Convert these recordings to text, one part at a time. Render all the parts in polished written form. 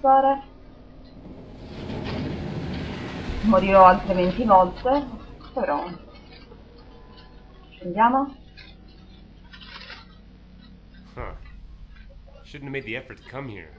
Fare. Morirò altre 20 volte, però scendiamo. Huh. Shouldn't have made the effort to come here.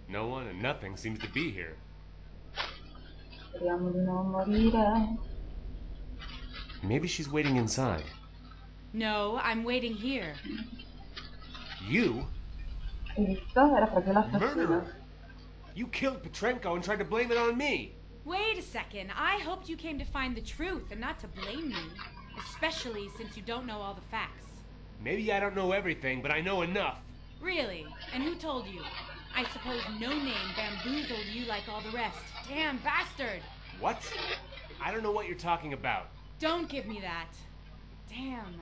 No one and nothing seems to be here. Speriamo di non morire. Maybe she's waiting inside. No, I'm waiting here. You? Hai visto? Era proprio l'assassino. Murderer! You killed Petrenko and tried to blame it on me! Wait a second. I hoped you came to find the truth and not to blame me. Especially since you don't know all the facts. Maybe I don't know everything, but I know enough. Really? And who told you? I suppose No Name bamboozled you like all the rest. Damn bastard! What? I don't know what you're talking about. Don't give me that. Damn.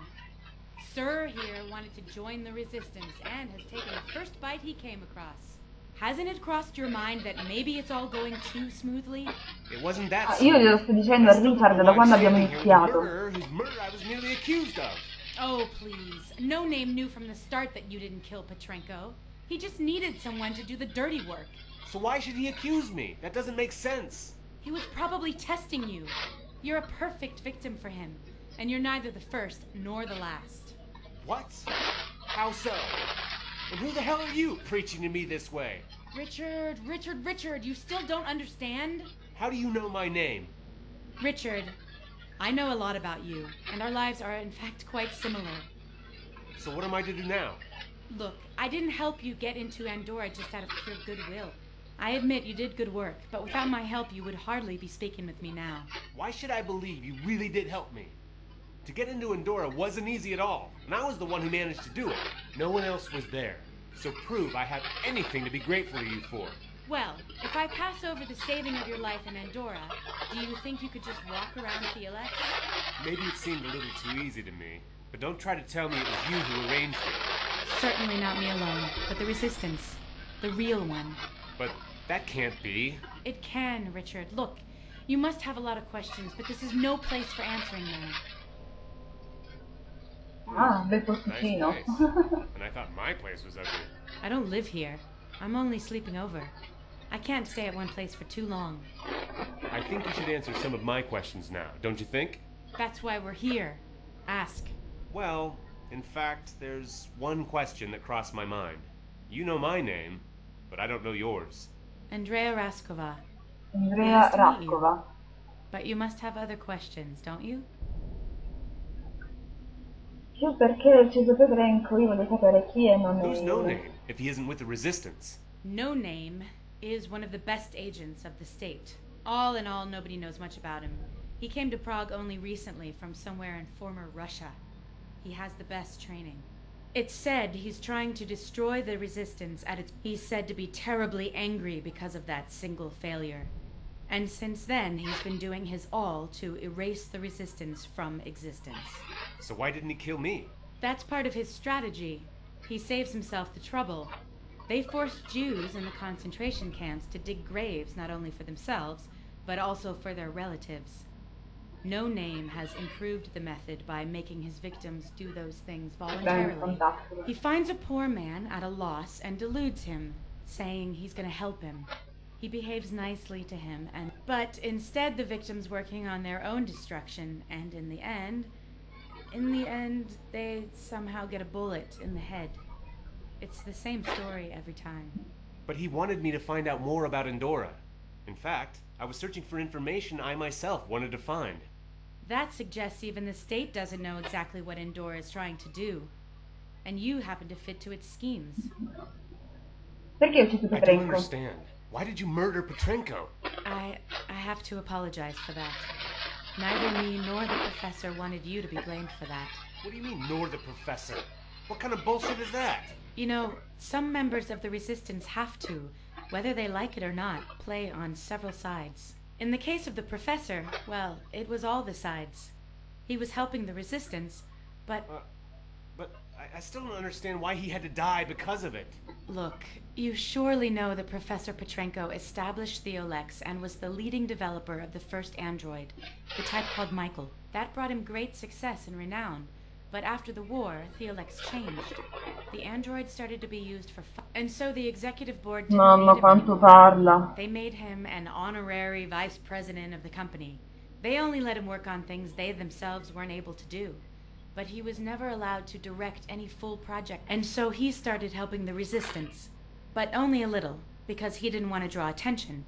Sir here wanted to join the resistance and has taken the first bite he came across. Hasn't it crossed your mind that maybe it's all going too smoothly? It wasn't that Io glielo sto dicendo a Richard da quando abbiamo iniziato. Whose murder I was merely accused of. Oh, please. No Name knew from the start that you didn't kill Petrenko. He just needed someone to do the dirty work. So why should he accuse me? That doesn't make sense. He was probably testing you. You're a perfect victim for him, and you're neither the first nor the last. What? How so? And who the hell are you preaching to me this way? Richard, you still don't understand? How do you know my name? Richard, I know a lot about you, and our lives are in fact quite similar. So what am I to do now? Look, I didn't help you get into Andorra just out of pure goodwill. I admit you did good work, but without my help you would hardly be speaking with me now. Why should I believe you really did help me? To get into Andorra wasn't easy at all, and I was the one who managed to do it. No one else was there. So prove I have anything to be grateful to you for. Well, if I pass over the saving of your life in Andorra, do you think you could just walk around Felix? Maybe it seemed a little too easy to me, but don't try to tell me it was you who arranged it. Certainly not me alone, but the Resistance. The real one. But that can't be. It can, Richard. Look, you must have a lot of questions, but this is no place for answering them. Ah, bel Nice posticino. place. And I thought my place was ugly. I don't live here. I'm only sleeping over. I can't stay at one place for too long. I think you should answer some of my questions now, don't you think? That's why we're here. Ask. Well, in fact, there's one question that crossed my mind. You know my name, but I don't know yours. Andrea Raskova. Andrea Nice to meet you. Raskova. But you must have other questions, don't you? Io perché ho ucciso Petrenko, io voglio sapere chi è Non Who's No Name. Name if he isn't with the Resistance? No Name is one of the best agents of the state. All in all, nobody knows much about him. He came to Prague only recently from somewhere in former Russia. He has the best training. It's said he's trying to destroy the Resistance at its... He's said to be terribly angry because of that single failure. And since then, he's been doing his all to erase the Resistance from existence. So why didn't he kill me? That's part of his strategy. He saves himself the trouble. They forced Jews in the concentration camps to dig graves not only for themselves, but also for their relatives. No Name has improved the method by making his victims do those things voluntarily. He finds a poor man at a loss and deludes him, saying he's going to help him. He behaves nicely to him, but instead the victim's working on their own destruction, and in the end, they somehow get a bullet in the head. It's the same story every time. But he wanted me to find out more about Andorra. In fact, I was searching for information I myself wanted to find. That suggests even the state doesn't know exactly what Andorra is trying to do. And you happen to fit to its schemes. Perché hai ucciso I don't Petrenko? understand. Why did you murder Petrenko? I have to apologize for that. Neither me nor the professor wanted you to be blamed for that. What do you mean, nor the professor? What kind of bullshit is that? You know, some members of the Resistance have to, whether they like it or not, play on several sides. In the case of the professor, well, it was all the sides. He was helping the Resistance, but... But I still don't understand why he had to die because of it. Look, you surely know that Professor Petrenko established the Olex and was the leading developer of the first android, the type called Michael. That brought him great success and renown, But after the war, Theolex changed. The android started to be used for fun. And so the executive board didn't Mamma need him quanto anymore. parla. They made him an honorary vice president of the company. They only let him work on things they themselves weren't able to do. But he was never allowed to direct any full project. And so he started helping the resistance. But only a little, because he didn't want to draw attention.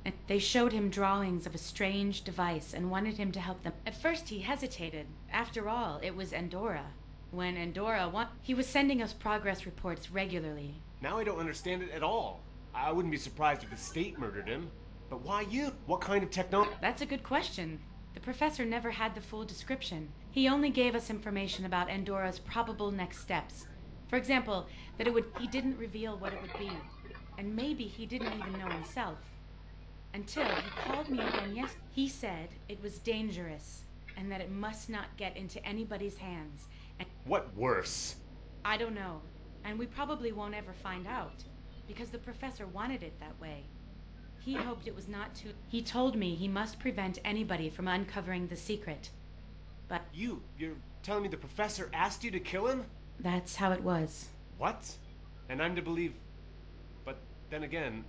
And they showed him drawings of a strange device and wanted him to help them. At first he hesitated. After all, it was Andorra. When Andorra he was sending us progress reports regularly. Now I don't understand it at all. I wouldn't be surprised if the state murdered him. But why you? What kind of technology? That's a good question. The professor never had the full description. He only gave us information about Andorra's probable next steps. For example, that he didn't reveal what it would be. And maybe he didn't even know himself. Until he called me again he said it was dangerous, and that it must not get into anybody's hands. And What worse? I don't know, and we probably won't ever find out, because the professor wanted it that way. He hoped it was not too... He told me he must prevent anybody from uncovering the secret. But You're telling me the professor asked you to kill him? that's how it was. What? And I'm to believe... But then again,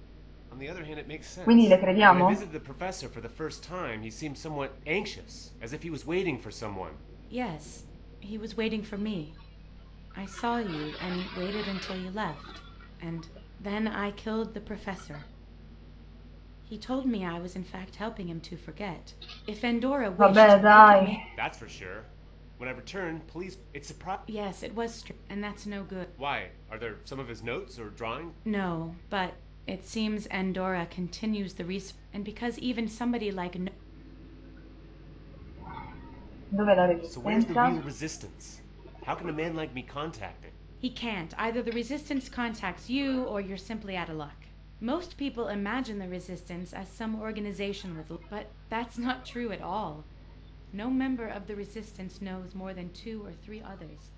on the other hand, it makes sense. Quindi le When I crediamo? visited the professor for the first time, he seemed somewhat anxious, as if he was waiting for someone. Yes, he was waiting for me. I saw you and waited until you left, and then I killed the professor. He told me I was in fact helping him to forget. If Andorra wished Vabbè, to make dai. me... That's for sure. When I return, please... It's surprising. Yes, it was and that's no good. Why? Are there some of his notes or drawing? No, but it seems Andorra continues the research, and because even somebody like... Dov'è la So where's the real resistenza? resistance? How can a man like me contact it? He can't. Either the resistance contacts you, or you're simply out of luck. Most people imagine the resistance as some organization with... But that's not true at all. No member of the resistance knows more than 2 or 3 others.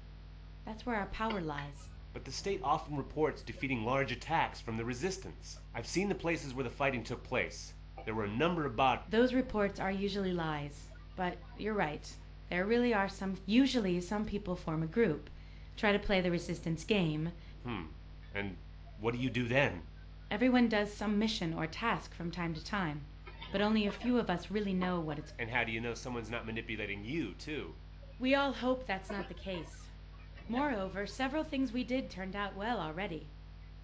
That's where our power lies. But the state often reports defeating large attacks from the resistance. I've seen the places where the fighting took place. There were a number of bodies. Those reports are usually lies. But you're right. There really are some... Usually some people form a group, try to play the resistance game. And what do you do then? Everyone does some mission or task from time to time, but only a few of us really know what it's... And how do you know someone's not manipulating you, too? We all hope that's not the case. Moreover, several things we did turned out well already.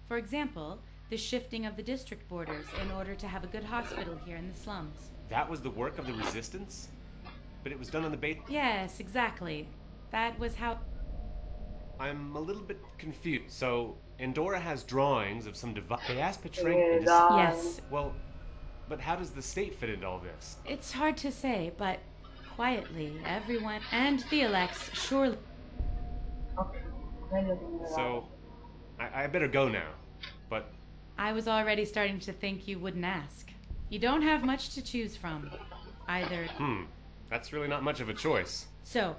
For example, the shifting of the district borders in order to have a good hospital here in the slums. That was the work of the resistance? But it was done on the base... Yes, exactly. That was how... I'm a little bit confused. So, Andorra has drawings of some device. They asked Petray... Yes, Well, but how does the state fit into all this? it's hard to say, but quietly, everyone... And Theolex surely... Ok, meglio che me ne vada. So, I better go now. But I was already starting to think you wouldn't ask. You don't have much to choose from. Either... that's really not much of a choice. So,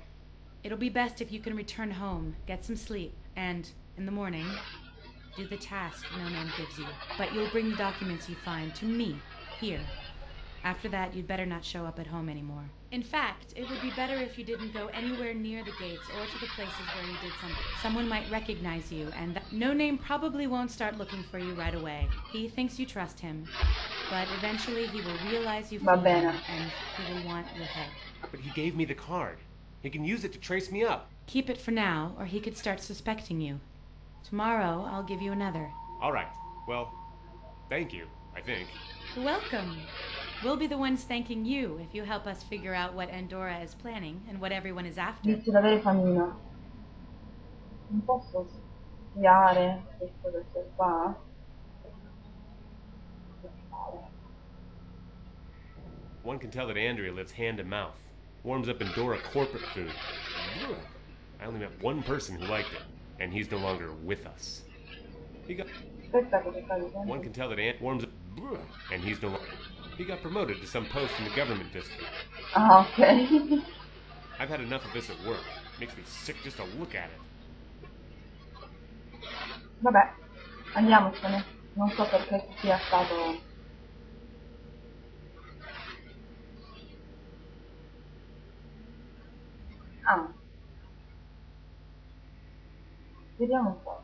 it'll be best if you can return home, get some sleep, and, in the morning, do the task no man gives you. But you'll bring the documents you find to me, here. After that, you'd better not show up at home anymore. In fact, it would be better if you didn't go anywhere near the gates or to the places where you did something. Someone might recognize you, and No Name probably won't start looking for you right away. He thinks you trust him, but eventually he will realize you Va fooled him, bene. and he will want your head. But he gave me the card. He can use it to trace me up. Keep it for now, or he could start suspecting you. Tomorrow, I'll give you another. All right. Well, thank you, I think. You're welcome. We'll be the ones thanking you if you help us figure out what Andorra is planning and what everyone is after. Inizio ad avere famina. Non posso studiare questo che c'è qua? One can tell that Andrea lives hand to mouth. Warms up Andorra corporate food. Ugh. I only met one person who liked it, and he's no longer with us. He got... Aspetta che ti sta dicendo. One can tell that Ant warms up, and he's no longer... He got promoted to some post in the government district. Ah, ok. I've had enough of this at work. Makes me sick just to look at it. Vabbè, andiamocene. Non so perché ci sia stato... Ah. Vediamo un po'.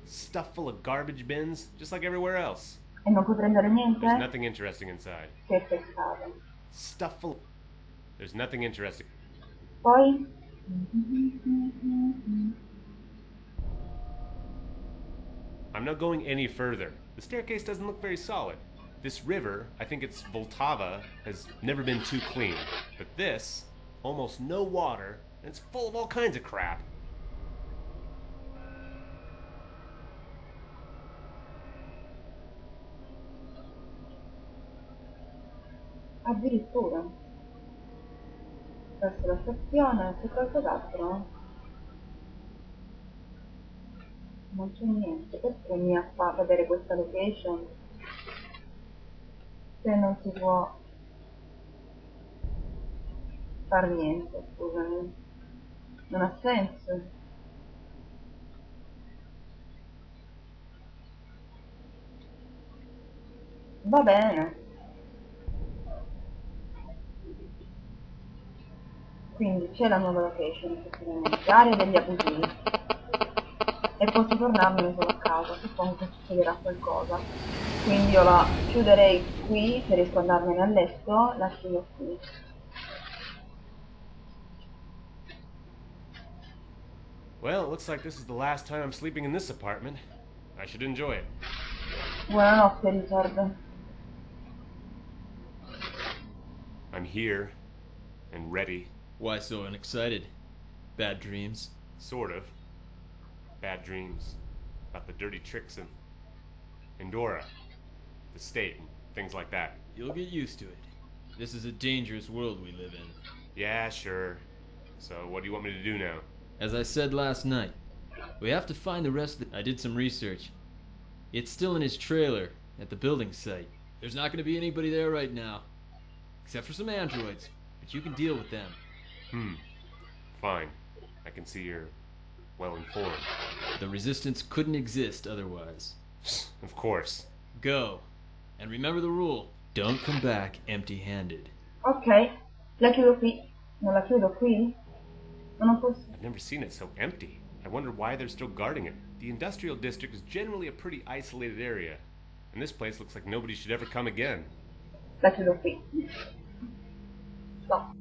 Stuff full of garbage bins, just like everywhere else. E non puoi prendere niente? There's nothing interesting inside. Che peccato. Stuff full. There's nothing interesting. Poi? I'm not going any further. The staircase doesn't look very solid. This river, I think it's Vltava, has never been too clean. But this, almost no water, and it's full of all kinds of crap. Addirittura. Verso la stazione, c'è qualcos'altro? Non c'è niente. Perché mi fa vedere questa location? Se non si può far niente, scusami. Non ha senso. Va bene. Quindi c'è la nuova location, effettivamente. Area degli abusivi. E posso tornarmene solo a casa, suppongo che succederà qualcosa. Quindi io la chiuderei qui, se riesco ad andarmene a letto, la chiudo qui. Well, it looks like this is the last time I'm sleeping in this apartment. I should enjoy it. Buonanotte, Richard. I'm here and ready. Why so unexcited? Bad dreams? Sort of. Bad dreams about the dirty tricks in Endora, the state, and things like that. You'll get used to it. This is a dangerous world we live in. Yeah, sure. So, what do you want me to do now? As I said last night, we have to find the rest of the... I did some research. It's still in his trailer at the building site. There's not going to be anybody there right now. Except for some androids, but you can deal with them. Fine. I can see you're well informed. The resistance couldn't exist otherwise. Of course. Go. And remember the rule. Don't come back empty-handed. Ok, la chiudo qui. Non la chiudo qui? Non posso. I've never seen it so empty. I wonder why they're still guarding it. The industrial district is generally a pretty isolated area, and this place looks like nobody should ever come again. La chiudo qui. No.